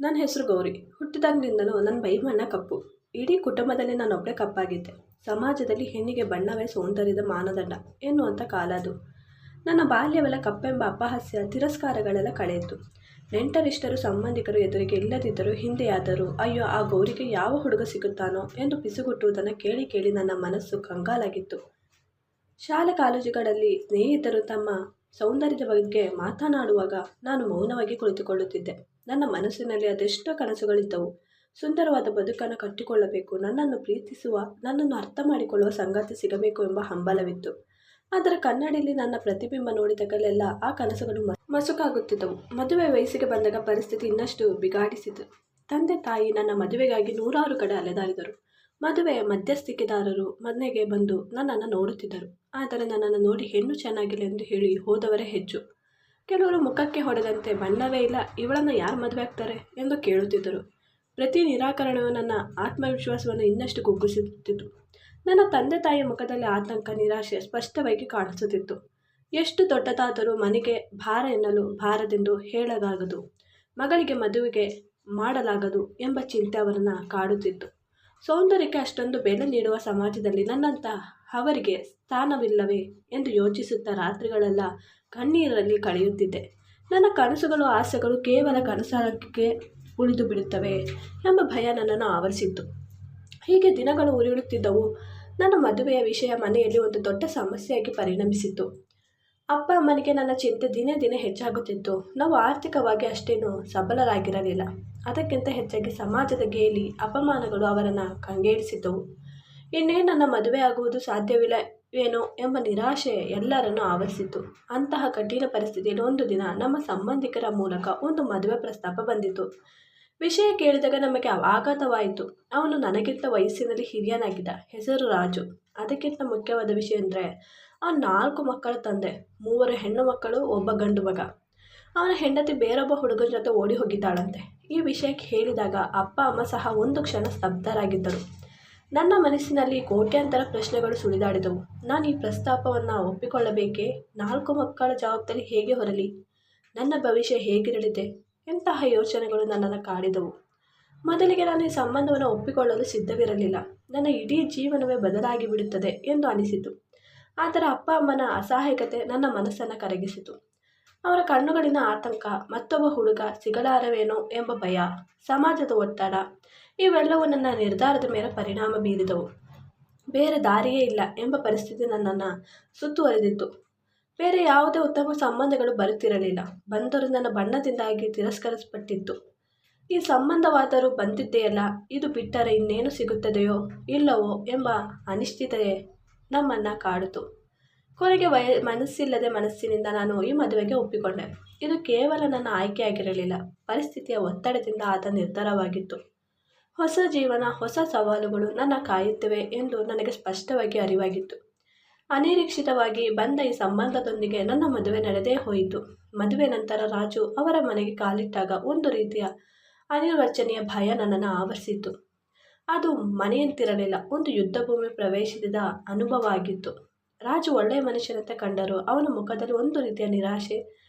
ನನ್ನ ಹೆಸರು ಗೌರಿ. ಹುಟ್ಟಿದಾಗಿನಿಂದಲೂ ನನ್ನ ಬಣ್ಣ ಕಪ್ಪು. ಇಡೀ ಕುಟುಂಬದಲ್ಲಿ ನಾನೊಬ್ಬಳೇ ಕಪ್ಪಾಗಿದ್ದೆ. ಸಮಾಜದಲ್ಲಿ ಹೆಣ್ಣಿಗೆ ಬಣ್ಣವೇ ಸೌಂದರ್ಯದ ಮಾನದಂಡ ಎನ್ನುವಂಥ ಕಾಲ ಅದು. ನನ್ನ ಬಾಲ್ಯವೆಲ್ಲ ಕಪ್ಪೆಂಬ ಅಪಹಾಸ್ಯ ತಿರಸ್ಕಾರಗಳೆಲ್ಲ ಕಳೆಯಿತು. ನೆಂಟರಿಷ್ಟರು ಸಂಬಂಧಿಕರು ಎದುರಿಗೆ ಇಲ್ಲದಿದ್ದರೂ ಹಿಂದೆಯಾದರೂ ಅಯ್ಯೋ ಆ ಗೌರಿಗೆ ಯಾವ ಹುಡುಗ ಸಿಗುತ್ತಾನೋ ಎಂದು ಪಿಸುಗುಟ್ಟುವುದನ್ನು ಕೇಳಿ ಕೇಳಿ ನನ್ನ ಮನಸ್ಸು ಕಂಗಾಲಾಗಿತ್ತು. ಶಾಲೆ ಕಾಲೇಜುಗಳಲ್ಲಿ ಸ್ನೇಹಿತರು ತಮ್ಮ ಸೌಂದರ್ಯದ ಬಗ್ಗೆ ಮಾತನಾಡುವಾಗ ನಾನು ಮೌನವಾಗಿ ಕುಳಿತುಕೊಳ್ಳುತ್ತಿದ್ದೆ. ನನ್ನ ಮನಸ್ಸಿನಲ್ಲಿ ಅದೆಷ್ಟೋ ಕನಸುಗಳಿದ್ದವು. ಸುಂದರವಾದ ಬದುಕನ್ನು ಕಟ್ಟಿಕೊಳ್ಳಬೇಕು, ನನ್ನನ್ನು ಪ್ರೀತಿಸುವ, ನನ್ನನ್ನು ಅರ್ಥ ಮಾಡಿಕೊಳ್ಳುವ ಸಂಗಾತಿ ಸಿಗಬೇಕು ಎಂಬ ಹಂಬಲವಿತ್ತು. ಅದರ ಕನ್ನಡಿಯಲ್ಲಿ ನನ್ನ ಪ್ರತಿಬಿಂಬ ನೋಡಿದಾಗಲೆಲ್ಲ ಆ ಕನಸುಗಳು ಮಸುಕಾಗುತ್ತಿದ್ದವು. ಮದುವೆ ವಯಸ್ಸಿಗೆ ಬಂದಾಗ ಪರಿಸ್ಥಿತಿ ಇನ್ನಷ್ಟು ಬಿಗಾಡಿಸಿತು. ತಂದೆ ತಾಯಿ ನನ್ನ ಮದುವೆಗಾಗಿ ನೂರಾರು ಕಡೆ ಅಲೆದಾಡಿದರು. ಮದುವೆ ಮಧ್ಯಸ್ಥಿಕೆದಾರರು ಮನೆಗೆ ಬಂದು ನನ್ನನ್ನು ನೋಡುತ್ತಿದ್ದರು. ಆದರೆ ನನ್ನನ್ನು ನೋಡಿ ಹೆಣ್ಣು ಚೆನ್ನಾಗಿಲ್ಲ ಎಂದು ಹೇಳಿ ಹೋದವರೇ ಹೆಚ್ಚು. ಕೆಲವರು ಮುಖಕ್ಕೆ ಹೊಡೆದಂತೆ ಬಣ್ಣವೇ ಇಲ್ಲ, ಇವಳನ್ನು ಯಾರು ಮದುವೆ ಆಗ್ತಾರೆ ಎಂದು ಕೇಳುತ್ತಿದ್ದರು. ಪ್ರತಿ ನಿರಾಕರಣೆಯು ನನ್ನ ಆತ್ಮವಿಶ್ವಾಸವನ್ನು ಇನ್ನಷ್ಟು ಕುಗ್ಗಿಸುತ್ತಿತ್ತು. ನನ್ನ ತಂದೆ ತಾಯಿಯ ಮುಖದಲ್ಲಿ ಆತಂಕ, ನಿರಾಶೆ ಸ್ಪಷ್ಟವಾಗಿ ಕಾಣಿಸುತ್ತಿತ್ತು. ಎಷ್ಟು ದೊಡ್ಡದಾದರೂ ಮನೆಗೆ ಭಾರ ಎನ್ನಲು ಬಾರದೆಂದು ಹೇಳಲಾಗದು, ಮಗಳಿಗೆ ಮದುವೆಗೆ ಮಾಡಲಾಗದು ಎಂಬ ಚಿಂತೆ ಅವರನ್ನು ಕಾಡುತ್ತಿತ್ತು. ಸೌಂದರ್ಯಕ್ಕೆ ಅಷ್ಟೊಂದು ಬೆಲೆ ನೀಡುವ ಸಮಾಜದಲ್ಲಿ ನನ್ನಂಥ ಅವರಿಗೆ ಸ್ಥಾನವಿಲ್ಲವೇ ಎಂದು ಯೋಚಿಸುತ್ತಾ ರಾತ್ರಿಗಳೆಲ್ಲ ಕಣ್ಣೀರಲ್ಲಿ ಕಳೆಯುತ್ತಿದ್ದೆ. ನನ್ನ ಕನಸುಗಳು, ಆಸೆಗಳು ಕೇವಲ ಕನಸಾಗಿ ಉಳಿದು ಬಿಡುತ್ತವೆ ಎಂಬ ಭಯ ನನ್ನನ್ನು ಆವರಿಸಿತ್ತು. ಹೀಗೆ ದಿನಗಳು ಉರುಳುತ್ತಿದ್ದವು. ನನ್ನ ಮದುವೆಯ ವಿಷಯ ಮನೆಯಲ್ಲಿ ಒಂದು ದೊಡ್ಡ ಸಮಸ್ಯೆಯಾಗಿ ಪರಿಣಮಿಸಿತ್ತು. ಅಪ್ಪ ಅಮ್ಮನಿಗೆ ನನ್ನ ಚಿಂತೆ ದಿನೇ ದಿನೇ ಹೆಚ್ಚಾಗುತ್ತಿತ್ತು. ನಾವು ಆರ್ಥಿಕವಾಗಿ ಅಷ್ಟೇನು ಸಬಲರಾಗಿರಲಿಲ್ಲ. ಅದಕ್ಕಿಂತ ಹೆಚ್ಚಾಗಿ ಸಮಾಜದ ಗೇಲಿ, ಅಪಮಾನಗಳು ಅವರನ್ನು ಕಂಗೆಡಿಸಿದ್ದವು. ಇನ್ನೇನು ನನ್ನ ಮದುವೆ ಆಗುವುದು ಸಾಧ್ಯವಿಲ್ಲ ಏನೋ ಎಂಬ ನಿರಾಶೆ ಎಲ್ಲರನ್ನೂ ಆವರಿಸಿತ್ತು. ಅಂತಹ ಕಠಿಣ ಪರಿಸ್ಥಿತಿಯಲ್ಲಿ ಒಂದು ದಿನ ನಮ್ಮ ಸಂಬಂಧಿಕರ ಮೂಲಕ ಒಂದು ಮದುವೆ ಪ್ರಸ್ತಾಪ ಬಂದಿತು. ವಿಷಯ ಕೇಳಿದಾಗ ನಮಗೆ ಆಘಾತವಾಯಿತು. ಅವನು ನನಗಿಂತ ವಯಸ್ಸಿನಲ್ಲಿ ಹಿರಿಯನಾಗಿದ್ದ. ಹೆಸರು ರಾಜು. ಅದಕ್ಕಿಂತ ಮುಖ್ಯವಾದ ವಿಷಯ ಅಂದರೆ ಅವನು 4 ಮಕ್ಕಳ ತಂದೆ. 3 ಹೆಣ್ಣು ಮಕ್ಕಳು, ಒಬ್ಬ ಗಂಡು ಮಗ. ಅವನ ಹೆಂಡತಿ ಬೇರೊಬ್ಬ ಹುಡುಗನ ಜೊತೆ ಓಡಿ ಹೋಗಿದ್ದಾಳಂತೆ. ಈ ವಿಷಯ ಹೇಳಿದಾಗ ಅಪ್ಪ ಅಮ್ಮ ಸಹ ಒಂದು ಕ್ಷಣ ಸ್ತಬ್ಧರಾಗಿದ್ದರು. ನನ್ನ ಮನಸ್ಸಿನಲ್ಲಿ ಕೋಟ್ಯಾಂತರ ಪ್ರಶ್ನೆಗಳು ಸುಳಿದಾಡಿದವು. ನಾನು ಈ ಪ್ರಸ್ತಾಪವನ್ನು ಒಪ್ಪಿಕೊಳ್ಳಬೇಕೇ? 4 ಮಕ್ಕಳ ಜವಾಬ್ದಾರಿ ಹೇಗೆ ಹೊರಲಿ? ನನ್ನ ಭವಿಷ್ಯ ಹೇಗಿರಲಿದೆ? ಇಂತಹ ಯೋಚನೆಗಳು ನನ್ನನ್ನು ಕಾಡಿದವು. ಮೊದಲಿಗೆ ನಾನು ಈ ಸಂಬಂಧವನ್ನು ಒಪ್ಪಿಕೊಳ್ಳಲು ಸಿದ್ಧವಿರಲಿಲ್ಲ. ನನ್ನ ಇಡೀ ಜೀವನವೇ ಬದಲಾಗಿ ಬಿಡುತ್ತದೆ ಎಂದು ಅನಿಸಿತು. ಆದರೆ ಅಪ್ಪ ಅಮ್ಮನ ಅಸಹಾಯಕತೆ ನನ್ನ ಮನಸ್ಸನ್ನು ಕರಗಿಸಿತು. ಅವರ ಕಣ್ಣುಗಳಿನ ಆತಂಕ, ಮತ್ತೊಬ್ಬ ಹುಡುಗ ಸಿಗಲಾರವೇನೋ ಎಂಬ ಭಯ, ಸಮಾಜದ ಒತ್ತಡ ಇವೆಲ್ಲವೂ ನನ್ನ ನಿರ್ಧಾರದ ಮೇಲೆ ಪರಿಣಾಮ ಬೀರಿದವು. ಬೇರೆ ದಾರಿಯೇ ಇಲ್ಲ ಎಂಬ ಪರಿಸ್ಥಿತಿ ನನ್ನನ್ನು ಸುತ್ತುವರೆದಿತ್ತು. ಬೇರೆ ಯಾವುದೇ ಉತ್ತಮ ಸಂಬಂಧಗಳು ಬರುತ್ತಿರಲಿಲ್ಲ. ಬಂದರೂ ನನ್ನ ಬಣ್ಣದಿಂದಾಗಿ ತಿರಸ್ಕರಿಸಲ್ಪಟ್ಟಿತ್ತು. ಈ ಸಂಬಂಧವಾದರೂ ಬಂದಿದೆಯಲ್ಲ, ಇದು ಬಿಟ್ಟರೆ ಇನ್ನೇನು ಸಿಗುತ್ತದೆಯೋ ಇಲ್ಲವೋ ಎಂಬ ಅನಿಶ್ಚಿತತೆ ನಮ್ಮನ್ನು ಕಾಡಿತು. ಕೊನೆಗೆ ಮನಸ್ಸಿಲ್ಲದೆ ಮನಸ್ಸಿನಿಂದ ನಾನು ಈ ಮದುವೆಗೆ ಒಪ್ಪಿಕೊಂಡೆ. ಇದು ಕೇವಲ ನನ್ನ ಆಯ್ಕೆಯಾಗಿರಲಿಲ್ಲ, ಪರಿಸ್ಥಿತಿಯ ಒತ್ತಡದಿಂದ ಆದ ನಿರ್ಧಾರವಾಗಿತ್ತು. ಹೊಸ ಜೀವನ, ಹೊಸ ಸವಾಲುಗಳು ನನ್ನ ಕಾಯುತ್ತಿವೆ ಎಂದು ನನಗೆ ಸ್ಪಷ್ಟವಾಗಿ ಅರಿವಾಗಿತ್ತು. ಅನಿರೀಕ್ಷಿತವಾಗಿ ಬಂದ ಈ ಸಂಬಂಧದೊಂದಿಗೆ ನನ್ನ ಮದುವೆ ನಡೆದೇ ಹೋಯಿತು. ಮದುವೆ ನಂತರ ರಾಜು ಅವರ ಮನೆಗೆ ಕಾಲಿಟ್ಟಾಗ ಒಂದು ರೀತಿಯ ಅನಿರ್ವಚನೀಯ ಭಯ ನನ್ನನ್ನು ಆವರಿಸಿತು. ಅದು ಮನೆಯಂತಿರಲಿಲ್ಲ, ಒಂದು ಯುದ್ಧ ಭೂಮಿ ಪ್ರವೇಶಿಸಿದ ಅನುಭವ ಆಗಿತ್ತು. ರಾಜು ಒಳ್ಳೆಯ ಮನುಷ್ಯನಂತೆ ಕಂಡರೂ ಅವನ ಮುಖದಲ್ಲಿ ಒಂದು ರೀತಿಯ ನಿರಾಶೆ,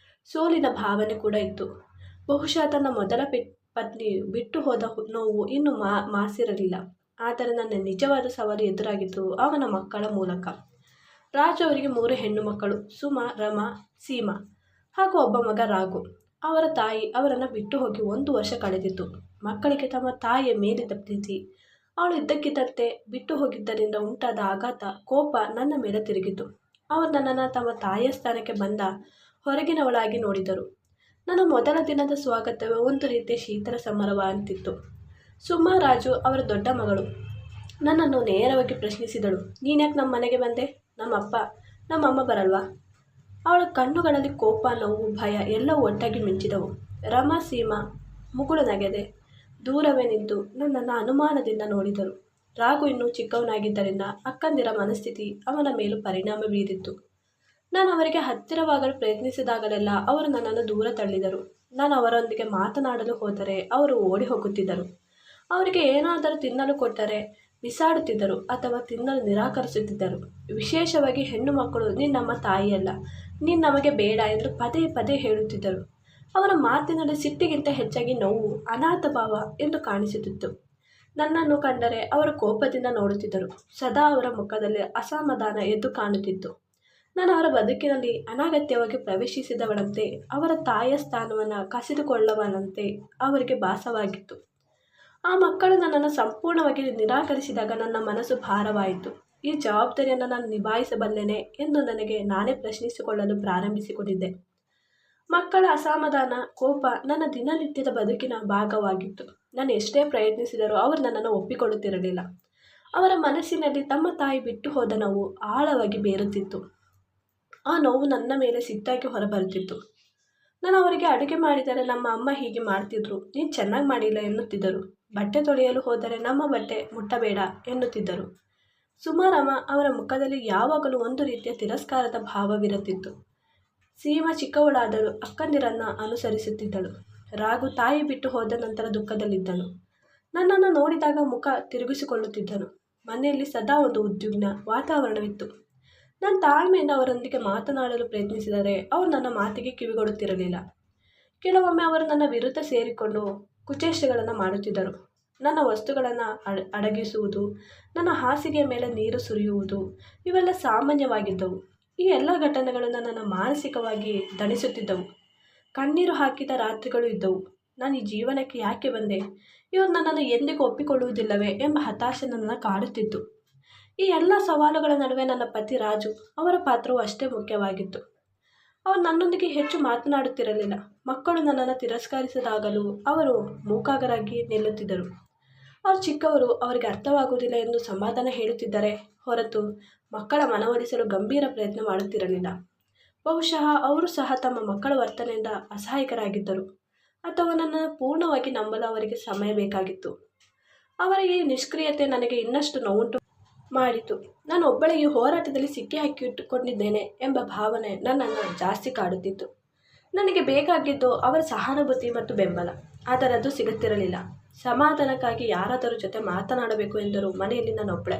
ಸೋಲಿನ ಭಾವನೆ ಕೂಡ ಇತ್ತು. ಬಹುಶಃ ತನ್ನ ಮೊದಲ ಪತ್ನಿ ಬಿಟ್ಟು ಹೋದ ನೋವು ಇನ್ನೂ ಮಾಸಿರಲಿಲ್ಲ. ಆದರೆ ನನ್ನ ನಿಜವಾದ ಸವಾಲು ಎದುರಾಗಿತ್ತು ಅವನ ಮಕ್ಕಳ ಮೂಲಕ. ರಾಜು ಅವರಿಗೆ 3 ಹೆಣ್ಣು ಮಕ್ಕಳು, ಸುಮಾ, ರಮಾ, ಸೀಮಾ ಹಾಗೂ ಒಬ್ಬ ಮಗ ರಾಘು. ಅವರ ತಾಯಿ ಅವರನ್ನು ಬಿಟ್ಟು ಹೋಗಿ 1 ವರ್ಷ ಕಳೆದಿತ್ತು. ಮಕ್ಕಳಿಗೆ ತಮ್ಮ ತಾಯಿಯ ಮೇಲಿದ್ದ ಪ್ರೀತಿ, ಅವಳು ಇದ್ದಕ್ಕಿದ್ದಂತೆ ಬಿಟ್ಟು ಹೋಗಿದ್ದರಿಂದ ಉಂಟಾದ ಆಘಾತ, ಕೋಪ ನನ್ನ ಮೇಲೆ ತಿರುಗಿತು. ಅವರು ನನ್ನನ್ನು ತಮ್ಮ ತಾಯಿಯ ಸ್ಥಾನಕ್ಕೆ ಬಂದ ಹೊರಗಿನವಳಾಗಿ ನೋಡಿದರು. ನನ್ನ ಮೊದಲ ದಿನದ ಸ್ವಾಗತವೇ ಒಂದು ರೀತಿಯ ಶೀತಲ ಸಮರವಂತಿತ್ತು. ಸುಮಾ, ರಾಜು ಅವರ ದೊಡ್ಡ ಮಗಳು, ನನ್ನನ್ನು ನೇರವಾಗಿ ಪ್ರಶ್ನಿಸಿದಳು. ನೀನ್ಯಾಕೆ ನಮ್ಮ ಮನೆಗೆ ಬಂದೆ? ನಮ್ಮಪ್ಪ ನಮ್ಮಮ್ಮ ಬರಲ್ವಾ? ಅವಳ ಕಣ್ಣುಗಳಲ್ಲಿ ಕೋಪ, ನೋವು, ಭಯ ಎಲ್ಲವೂ ಒಟ್ಟಾಗಿ ಮಿಂಚಿದವು. ರಮಾ, ಸೀಮಾ ಮುಗುಳು ನಗೆದೆ ದೂರವೇ ನಿಂತು ನನ್ನನ್ನು ಅನುಮಾನದಿಂದ ನೋಡಿದರು. ರಾಘು ಇನ್ನೂ ಚಿಕ್ಕವನಾಗಿದ್ದರಿಂದ ಅಕ್ಕಂದಿರ ಮನಸ್ಥಿತಿ ಅವನ ಮೇಲೂ ಪರಿಣಾಮ ಬೀರಿತ್ತು. ನಾನು ಅವರಿಗೆ ಹತ್ತಿರವಾಗಲು ಪ್ರಯತ್ನಿಸಿದಾಗಲೆಲ್ಲ ಅವರು ನನ್ನನ್ನು ದೂರ ತಳ್ಳಿದರು. ನಾನು ಅವರೊಂದಿಗೆ ಮಾತನಾಡಲು ಹೋದರೆ ಅವರು ಓಡಿ ಹೋಗುತ್ತಿದ್ದರು. ಅವರಿಗೆ ಏನಾದರೂ ತಿನ್ನಲು ಕೊಟ್ಟರೆ ಬಿಸಾಡುತ್ತಿದ್ದರು ಅಥವಾ ತಿನ್ನಲು ನಿರಾಕರಿಸುತ್ತಿದ್ದರು. ವಿಶೇಷವಾಗಿ ಹೆಣ್ಣು ಮಕ್ಕಳು, ನೀನು ನಮ್ಮ ತಾಯಿಯಲ್ಲ, ನೀನು ನಮಗೆ ಬೇಡ ಎಂದು ಪದೇ ಪದೇ ಹೇಳುತ್ತಿದ್ದರು. ಅವರ ಮಾತಿನಲ್ಲಿ ಸಿಟ್ಟಿಗಿಂತ ಹೆಚ್ಚಾಗಿ ನೋವು, ಅನಾಥ ಭಾವ ಎಂದು ಕಾಣಿಸುತ್ತಿತ್ತು. ನನ್ನನ್ನು ಕಂಡರೆ ಅವರು ಕೋಪದಿಂದ ನೋಡುತ್ತಿದ್ದರು. ಸದಾ ಅವರ ಮುಖದಲ್ಲಿ ಅಸಮಾಧಾನ ಎದ್ದು ಕಾಣುತ್ತಿತ್ತು. ನಾನು ಅವರ ಬದುಕಿನಲ್ಲಿ ಅನಗತ್ಯವಾಗಿ ಪ್ರವೇಶಿಸಿದವಳಂತೆ, ಅವರ ತಾಯಿಯ ಸ್ಥಾನವನ್ನು ಕಸಿದುಕೊಳ್ಳುವನಂತೆ ಅವರಿಗೆ ಭಾಸವಾಗಿತ್ತು. ಆ ಮಕ್ಕಳು ನನ್ನನ್ನು ಸಂಪೂರ್ಣವಾಗಿ ನಿರಾಕರಿಸಿದಾಗ ನನ್ನ ಮನಸ್ಸು ಭಾರವಾಯಿತು. ಈ ಜವಾಬ್ದಾರಿಯನ್ನು ನಾನು ನಿಭಾಯಿಸಬಲ್ಲೆನೆ ಎಂದು ನನಗೆ ನಾನೇ ಪ್ರಶ್ನಿಸಿಕೊಳ್ಳಲು ಪ್ರಾರಂಭಿಸಿಕೊಂಡಿದ್ದೆ. ಮಕ್ಕಳ ಅಸಮಾಧಾನ, ಕೋಪ ನನ್ನ ದಿನನಿತ್ಯದ ಬದುಕಿನ ಭಾಗವಾಗಿತ್ತು. ನಾನು ಎಷ್ಟೇ ಪ್ರಯತ್ನಿಸಿದರೂ ಅವರು ನನ್ನನ್ನು ಒಪ್ಪಿಕೊಳ್ಳುತ್ತಿರಲಿಲ್ಲ. ಅವರ ಮನಸ್ಸಿನಲ್ಲಿ ತಮ್ಮ ತಾಯಿ ಬಿಟ್ಟು ಹೋದ ನೋವು ಆಳವಾಗಿ ಬೇರುತ್ತಿತ್ತು. ಆ ನೋವು ನನ್ನ ಮೇಲೆ ಸಿಟ್ಟಾಗಿ ಹೊರಬರುತ್ತಿತ್ತು. ನಾನು ಅವರಿಗೆ ಅಡುಗೆ ಮಾಡಿದರೆ ನಮ್ಮ ಅಮ್ಮ ಹೀಗೆ ಮಾಡ್ತಿದ್ರು, ನೀನು ಚೆನ್ನಾಗಿ ಮಾಡಿಲ್ಲ ಎನ್ನುತ್ತಿದ್ದರು. ಬಟ್ಟೆ ತೊಳೆಯಲು ಹೋದರೆ ನಮ್ಮ ಬಟ್ಟೆ ಮುಟ್ಟಬೇಡ ಎನ್ನುತ್ತಿದ್ದರು. ಸುಮಾರಮ್ಮ ಅವರ ಮುಖದಲ್ಲಿ ಯಾವಾಗಲೂ ಒಂದು ರೀತಿಯ ತಿರಸ್ಕಾರದ ಭಾವವಿರುತ್ತಿತ್ತು. ಸೀಮಾ ಚಿಕ್ಕವಳಾದರೂ ಅಕ್ಕಂದಿರನ್ನು ಅನುಸರಿಸುತ್ತಿದ್ದಳು. ರಾಘು ತಾಯಿ ಬಿಟ್ಟು ಹೋದ ನಂತರ ದುಃಖದಲ್ಲಿದ್ದನು. ನನ್ನನ್ನು ನೋಡಿದಾಗ ಮುಖ ತಿರುಗಿಸಿಕೊಳ್ಳುತ್ತಿದ್ದನು. ಮನೆಯಲ್ಲಿ ಸದಾ ಒಂದು ಉದ್ವಿಗ್ನ ವಾತಾವರಣವಿತ್ತು. ನಾನು ತಾಳ್ಮೆಯಿಂದ ಅವರೊಂದಿಗೆ ಮಾತನಾಡಲು ಪ್ರಯತ್ನಿಸಿದರೆ ಅವರು ನನ್ನ ಮಾತಿಗೆ ಕಿವಿಗೊಡುತ್ತಿರಲಿಲ್ಲ. ಕೆಲವೊಮ್ಮೆ ಅವರು ನನ್ನ ವಿರುದ್ಧ ಸೇರಿಕೊಂಡು ಕುಚೇಷ್ಟೆಗಳನ್ನು ಮಾಡುತ್ತಿದ್ದರು. ನನ್ನ ವಸ್ತುಗಳನ್ನು ಅಡಗಿಸುವುದು, ನನ್ನ ಹಾಸಿಗೆಯ ಮೇಲೆ ನೀರು ಸುರಿಯುವುದು ಇವೆಲ್ಲ ಸಾಮಾನ್ಯವಾಗಿದ್ದವು. ಈ ಎಲ್ಲ ಘಟನೆಗಳು ನನ್ನನ್ನು ಮಾನಸಿಕವಾಗಿ ದಣಿಸುತ್ತಿದ್ದವು. ಕಣ್ಣೀರು ಹಾಕಿದ ರಾತ್ರಿಗಳು ಇದ್ದವು. ನಾನು ಈ ಜೀವನಕ್ಕೆ ಯಾಕೆ ಬಂದೆ, ಇವರು ನನ್ನನ್ನು ಎಂದಿಗೂ ಒಪ್ಪಿಕೊಳ್ಳುವುದಿಲ್ಲವೇ ಎಂಬ ಹತಾಶೆ ನನ್ನನ್ನು ಕಾಡುತ್ತಿತ್ತು. ಈ ಎಲ್ಲ ಸವಾಲುಗಳ ನಡುವೆ ನನ್ನ ಪತಿ ರಾಜು, ಅವರ ಪಾತ್ರವು ಅಷ್ಟೇ ಮುಖ್ಯವಾಗಿತ್ತು. ಅವರು ನನ್ನೊಂದಿಗೆ ಹೆಚ್ಚು ಮಾತನಾಡುತ್ತಿರಲಿಲ್ಲ. ಮಕ್ಕಳು ನನ್ನನ್ನು ತಿರಸ್ಕರಿಸಿದಾಗಲೂ ಅವರು ಮೂಕಾಗರಾಗಿ ನಿಲ್ಲುತ್ತಿದ್ದರು. ಅವರು ಚಿಕ್ಕವರು, ಅವರಿಗೆ ಅರ್ಥವಾಗುವುದಿಲ್ಲ ಎಂದು ಸಮಾಧಾನ ಹೇಳುತ್ತಿದ್ದರೆ ಹೊರತು ಮಕ್ಕಳ ಮನವೊಲಿಸಲು ಗಂಭೀರ ಪ್ರಯತ್ನ ಮಾಡುತ್ತಿರಲಿಲ್ಲ. ಬಹುಶಃ ಅವರು ಸಹ ತಮ್ಮ ಮಕ್ಕಳ ವರ್ತನೆಯಿಂದ ಅಸಹಾಯಕರಾಗಿದ್ದರು, ಅಥವಾ ನನ್ನನ್ನು ಪೂರ್ಣವಾಗಿ ನಂಬಲು ಅವರಿಗೆ ಸಮಯ ಬೇಕಾಗಿತ್ತು. ಅವರ ಈ ನಿಷ್ಕ್ರಿಯತೆ ನನಗೆ ಇನ್ನಷ್ಟು ನೋವುಂಟು ಮಾಡಿತು. ನಾನು ಒಬ್ಬಳೇ ಈ ಹೋರಾಟದಲ್ಲಿ ಸಿಕ್ಕಿ ಹಾಕಿಟ್ಟುಕೊಂಡಿದ್ದೇನೆ ಎಂಬ ಭಾವನೆ ನನ್ನನ್ನು ಜಾಸ್ತಿ ಕಾಡುತ್ತಿತ್ತು. ನನಗೆ ಬೇಕಾಗಿದ್ದು ಅವರ ಸಹಾನುಭೂತಿ ಮತ್ತು ಬೆಂಬಲ, ಆದರೆ ಅದು ಸಿಗುತ್ತಿರಲಿಲ್ಲ. ಸಮಾಧಾನಕ್ಕಾಗಿ ಯಾರಾದರೂ ಜೊತೆ ಮಾತನಾಡಬೇಕು ಎಂದರೂ ಮನೆಯಲ್ಲಿ ನಾನೊಬ್ಬಳೇ.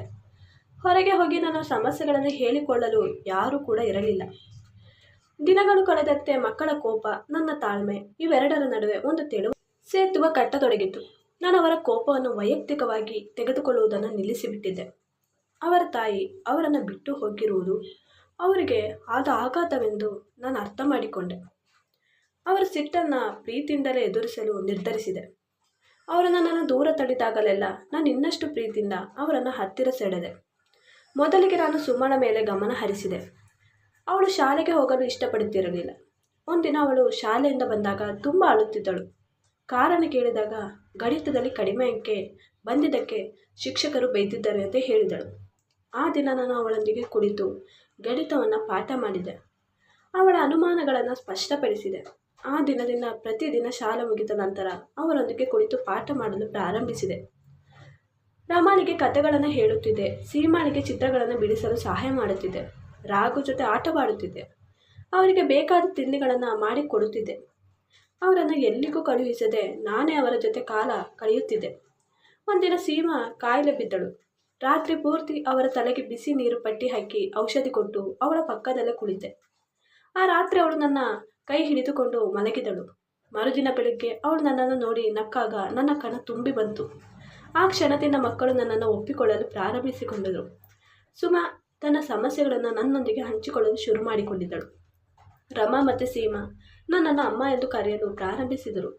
ಹೊರಗೆ ಹೋಗಿ ನನ್ನ ಸಮಸ್ಯೆಗಳನ್ನು ಹೇಳಿಕೊಳ್ಳಲು ಯಾರೂ ಕೂಡ ಇರಲಿಲ್ಲ. ದಿನಗಳು ಕಳೆದಂತೆ ಮಕ್ಕಳ ಕೋಪ, ನನ್ನ ತಾಳ್ಮೆ ಇವೆರಡರ ನಡುವೆ ಒಂದು ತೆಳುವು ಸೇತುವೆ ಕಟ್ಟತೊಡಗಿತು. ನಾನು ಅವರ ಕೋಪವನ್ನು ವೈಯಕ್ತಿಕವಾಗಿ ತೆಗೆದುಕೊಳ್ಳುವುದನ್ನು ನಿಲ್ಲಿಸಿಬಿಟ್ಟಿದ್ದೆ. ಅವರ ತಾಯಿ ಅವರನ್ನು ಬಿಟ್ಟು ಹೋಗಿರುವುದು ಅವರಿಗೆ ಆದ ಆಘಾತವೆಂದು ನಾನು ಅರ್ಥ ಮಾಡಿಕೊಂಡೆ. ಅವರ ಸಿಟ್ಟನ್ನು ಪ್ರೀತಿಯಿಂದಲೇ ಎದುರಿಸಲು ನಿರ್ಧರಿಸಿದೆ. ಅವರು ನನ್ನನ್ನು ದೂರ ತಳ್ಳಿದಾಗಲೆಲ್ಲ ನಾನು ಇನ್ನಷ್ಟು ಪ್ರೀತಿಯಿಂದ ಅವರನ್ನು ಹತ್ತಿರ ಸೆಳೆದೆ. ಮೊದಲಿಗೆ ನಾನು ಸುಮನ ಮೇಲೆ ಗಮನ ಹರಿಸಿದೆ. ಅವಳು ಶಾಲೆಗೆ ಹೋಗಲು ಇಷ್ಟಪಡುತ್ತಿರಲಿಲ್ಲ. ಒಂದಿನ ಅವಳು ಶಾಲೆಯಿಂದ ಬಂದಾಗ ತುಂಬ ಅಳುತ್ತಿದ್ದಳು. ಕಾರಣ ಕೇಳಿದಾಗ ಗಣಿತದಲ್ಲಿ ಕಡಿಮೆ ಅಂಕೆ ಬಂದಿದ್ದಕ್ಕೆ ಶಿಕ್ಷಕರು ಬೈದಿದ್ದರು ಎಂದು ಹೇಳಿದಳು. ಆ ದಿನ ನಾನು ಅವಳೊಂದಿಗೆ ಕುಳಿತು ಗಣಿತವನ್ನು ಪಾಠ ಮಾಡಿದೆ. ಅವಳ ಅನುಮಾನಗಳನ್ನು ಸ್ಪಷ್ಟಪಡಿಸಿದೆ. ಆ ದಿನದಿಂದ ಪ್ರತಿದಿನ ಶಾಲೆ ಮುಗಿದ ನಂತರ ಅವರೊಂದಿಗೆ ಕುಳಿತು ಪಾಠ ಮಾಡಲು ಪ್ರಾರಂಭಿಸಿದೆ. ರಮಣಿಗೆ ಕಥೆಗಳನ್ನು ಹೇಳುತ್ತಿದ್ದೆ. ಸೀಮಾಳಿಗೆ ಚಿತ್ರಗಳನ್ನು ಬಿಡಿಸಲು ಸಹಾಯ ಮಾಡುತ್ತಿದ್ದೆ. ರಾಘು ಜೊತೆ ಆಟವಾಡುತ್ತಿದ್ದೆ. ಅವರಿಗೆ ಬೇಕಾದ ತಿಂಡಿಗಳನ್ನು ಮಾಡಿಕೊಡುತ್ತಿದ್ದೆ. ಅವರನ್ನು ಎಲ್ಲಿಗೂ ಕಳುಹಿಸದೆ ನಾನೇ ಅವರ ಜೊತೆ ಕಾಲ ಕಳೆಯುತ್ತಿದ್ದೆ. ಒಂದಿನ ಸೀಮಾ ಕಾಯಿಲೆ ಬಿದ್ದಳು. ರಾತ್ರಿ ಪೂರ್ತಿ ಅವರ ತಲೆಗೆ ಬಿಸಿ ನೀರು ಪಟ್ಟಿ ಹಾಕಿ ಔಷಧಿ ಕೊಟ್ಟು ಅವಳ ಪಕ್ಕದಲ್ಲೇ ಕುಳಿತೆ. ಆ ರಾತ್ರಿ ಅವಳು ನನ್ನ ಕೈ ಹಿಡಿದುಕೊಂಡು ಮಲಗಿದಳು. ಮರುದಿನ ಬೆಳಗ್ಗೆ ಅವಳು ನನ್ನನ್ನು ನೋಡಿ ನಕ್ಕಾಗ ನನ್ನ ಕಣ ತುಂಬಿ ಬಂತು. ಆ ಕ್ಷಣದಿಂದ ಮಕ್ಕಳು ನನ್ನನ್ನು ಒಪ್ಪಿಕೊಳ್ಳಲು ಪ್ರಾರಂಭಿಸಿಕೊಂಡರು. ಸುಮಾ ತನ್ನ ಸಮಸ್ಯೆಗಳನ್ನು ನನ್ನೊಂದಿಗೆ ಹಂಚಿಕೊಳ್ಳಲು ಶುರು ಮಾಡಿಕೊಂಡಿದ್ದಳು. ರಮಾ ಮತ್ತು ಸೀಮಾ ನನ್ನನ್ನು ಅಮ್ಮ ಎಂದು ಕರೆಯಲು ಪ್ರಾರಂಭಿಸಿದರು.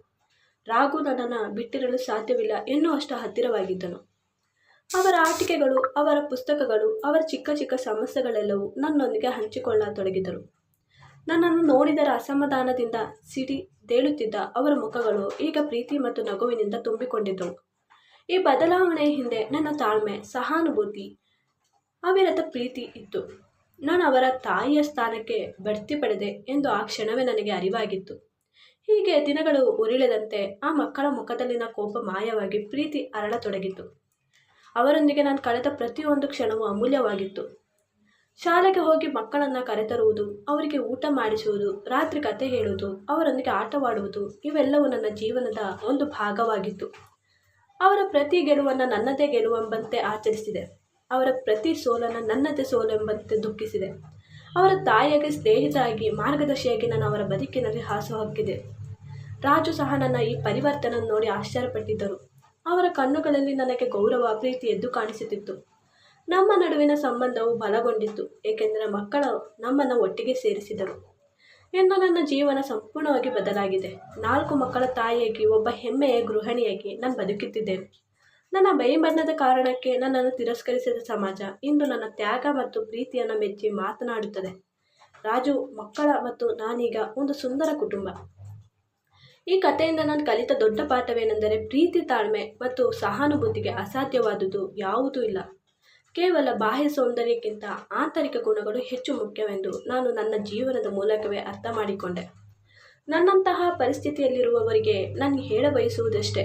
ರಾಘು ನನ್ನನ್ನು ಬಿಟ್ಟಿರಲು ಸಾಧ್ಯವಿಲ್ಲ ಎನ್ನುವಷ್ಟು ಹತ್ತಿರವಾಗಿದ್ದನು. ಅವರ ಆಟಿಕೆಗಳು, ಅವರ ಪುಸ್ತಕಗಳು, ಅವರ ಚಿಕ್ಕ ಚಿಕ್ಕ ಸಮಸ್ಯೆಗಳೆಲ್ಲವೂ ನನ್ನೊಂದಿಗೆ ಹಂಚಿಕೊಳ್ಳತೊಡಗಿದರು. ನನ್ನನ್ನು ನೋಡಿದರ ಅಸಮಾಧಾನದಿಂದ ಸಿಡಿದೇಳುತ್ತಿದ್ದ ಅವರ ಮುಖಗಳು ಈಗ ಪ್ರೀತಿ ಮತ್ತು ನಗುವಿನಿಂದ ತುಂಬಿಕೊಂಡಿದ್ದವು. ಈ ಬದಲಾವಣೆಯ ಹಿಂದೆ ನನ್ನ ತಾಳ್ಮೆ, ಸಹಾನುಭೂತಿ, ಅವಿರತ ಪ್ರೀತಿ ಇತ್ತು. ನಾನು ಅವರ ತಾಯಿಯ ಸ್ಥಾನಕ್ಕೆ ಬಡ್ತಿ ಪಡೆದೆ ಎಂದು ಆ ಕ್ಷಣವೇ ನನಗೆ ಅರಿವಾಗಿತ್ತು. ಹೀಗೆ ದಿನಗಳು ಉರುಳಿದಂತೆ ಆ ಮಕ್ಕಳ ಮುಖದಲ್ಲಿನ ಕೋಪ ಮಾಯವಾಗಿ ಪ್ರೀತಿ ಅರಳತೊಡಗಿತು. ಅವರೊಂದಿಗೆ ನಾನು ಕಳೆದ ಪ್ರತಿಯೊಂದು ಕ್ಷಣವೂ ಅಮೂಲ್ಯವಾಗಿತ್ತು. ಶಾಲೆಗೆ ಹೋಗಿ ಮಕ್ಕಳನ್ನು ಕರೆತರುವುದು, ಅವರಿಗೆ ಊಟ ಮಾಡಿಸುವುದು, ರಾತ್ರಿ ಕತೆ ಹೇಳುವುದು, ಅವರೊಂದಿಗೆ ಆಟವಾಡುವುದು ಇವೆಲ್ಲವೂ ನನ್ನ ಜೀವನದ ಒಂದು ಭಾಗವಾಗಿತ್ತು. ಅವರ ಪ್ರತಿ ಗೆಲುವನ್ನು ನನ್ನದೇ ಗೆಲುವೆಂಬಂತೆ ಆಚರಿಸಿದೆ. ಅವರ ಪ್ರತಿ ಸೋಲನ್ನು ನನ್ನದೇ ಸೋಲೆಂಬಂತೆ ದುಃಖಿಸಿದೆ. ಅವರ ತಾಯಿಯಾಗಿ, ಸ್ನೇಹಿತರಾಗಿ, ಮಾರ್ಗದರ್ಶಿಯಾಗಿ ನಾನು ಅವರ ಬದುಕಿನಲ್ಲಿ ಹಾಸು ಹಾಕಿದೆ. ರಾಜು ಸಹ ನನ್ನ ಈ ಪರಿವರ್ತನೆ ನೋಡಿ ಆಶ್ಚರ್ಯಪಟ್ಟಿದ್ದರು. ಅವರ ಕಣ್ಣುಗಳಲ್ಲಿ ನನಗೆ ಗೌರವ, ಪ್ರೀತಿ ಎದ್ದು ಕಾಣಿಸುತ್ತಿತ್ತು. ನಮ್ಮ ನಡುವಿನ ಸಂಬಂಧವು ಬಲಗೊಂಡಿತ್ತು, ಏಕೆಂದರೆ ಮಕ್ಕಳು ನಮ್ಮನ್ನು ಒಟ್ಟಿಗೆ ಸೇರಿಸಿದರು. ಇಂದು ನನ್ನ ಜೀವನ ಸಂಪೂರ್ಣವಾಗಿ ಬದಲಾಗಿದೆ. 4 ಮಕ್ಕಳ ತಾಯಿಯಾಗಿ, ಒಬ್ಬ ಹೆಮ್ಮೆಯ ಗೃಹಿಣಿಯಾಗಿ ನಾನು ಬದುಕುತ್ತಿದ್ದೇನೆ. ನನ್ನ ಬಣ್ಣದ ಕಾರಣಕ್ಕೆ ನನ್ನನ್ನು ತಿರಸ್ಕರಿಸಿದ ಸಮಾಜ ಇಂದು ನನ್ನ ತ್ಯಾಗ ಮತ್ತು ಪ್ರೀತಿಯನ್ನು ಮೆಚ್ಚಿ ಮಾತನಾಡುತ್ತದೆ. ರಾಜು, ಮಕ್ಕಳ ಮತ್ತು ನಾನೀಗ ಒಂದು ಸುಂದರ ಕುಟುಂಬ. ಈ ಕಥೆಯಿಂದ ನಾನು ಕಲಿತ ದೊಡ್ಡ ಪಾಠವೇನೆಂದರೆ, ಪ್ರೀತಿ, ತಾಳ್ಮೆ ಮತ್ತು ಸಹಾನುಭೂತಿಗೆ ಅಸಾಧ್ಯವಾದುದು ಯಾವುದೂ ಇಲ್ಲ. ಕೇವಲ ಬಾಹ್ಯ ಸೌಂದರ್ಯಕ್ಕಿಂತ ಆಂತರಿಕ ಗುಣಗಳು ಹೆಚ್ಚು ಮುಖ್ಯವೆಂದು ನಾನು ನನ್ನ ಜೀವನದ ಮೂಲಕವೇ ಅರ್ಥ ಮಾಡಿಕೊಂಡೆ. ನನ್ನಂತಹ ಪರಿಸ್ಥಿತಿಯಲ್ಲಿರುವವರಿಗೆ ನಾನು ಹೇಳಬಯಸುವುದಷ್ಟೇ,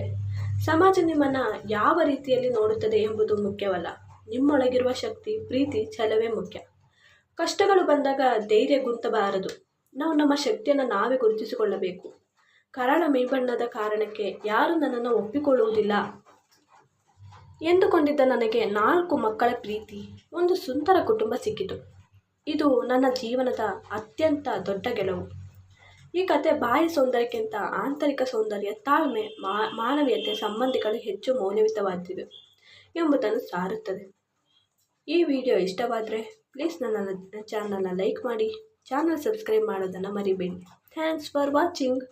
ಸಮಾಜ ನಿಮ್ಮನ್ನು ಯಾವ ರೀತಿಯಲ್ಲಿ ನೋಡುತ್ತದೆ ಎಂಬುದು ಮುಖ್ಯವಲ್ಲ. ನಿಮ್ಮೊಳಗಿರುವ ಶಕ್ತಿ, ಪ್ರೀತಿ, ಛಲವೇ ಮುಖ್ಯ. ಕಷ್ಟಗಳು ಬಂದಾಗ ಧೈರ್ಯ ಗುಂತಬಾರದು. ನಾವು ನಮ್ಮ ಶಕ್ತಿಯನ್ನು ನಾವೇ ಗುರುತಿಸಿಕೊಳ್ಳಬೇಕು. ಕರಾಳ ಮೈಬಣ್ಣದ ಕಾರಣಕ್ಕೆ ಯಾರೂ ನನ್ನನ್ನು ಒಪ್ಪಿಕೊಳ್ಳುವುದಿಲ್ಲ ಎಂದುಕೊಂಡಿದ್ದ ನನಗೆ 4 ಮಕ್ಕಳ ಪ್ರೀತಿ, ಒಂದು ಸುಂದರ ಕುಟುಂಬ ಸಿಕ್ಕಿತು. ಇದು ನನ್ನ ಜೀವನದ ಅತ್ಯಂತ ದೊಡ್ಡ ಗೆಲುವು. ಈ ಕತೆ ಬಾಹ್ಯ ಸೌಂದರ್ಯಕ್ಕಿಂತ ಆಂತರಿಕ ಸೌಂದರ್ಯ, ತಾಳ್ಮೆ, ಮಾನವೀಯತೆ, ಸಂಬಂಧಿಗಳು ಹೆಚ್ಚು ಮೌಲ್ಯಯುತವಾದವು ಎಂಬುದನ್ನು ಸಾರುತ್ತದೆ. ಈ ವಿಡಿಯೋ ಇಷ್ಟವಾದರೆ ಪ್ಲೀಸ್ ನನ್ನ ಚಾನಲ್ನ ಲೈಕ್ ಮಾಡಿ, ಚಾನಲ್ ಸಬ್ಸ್ಕ್ರೈಬ್ ಮಾಡೋದನ್ನು ಮರಿಬೇಡಿ. Thanks for watching.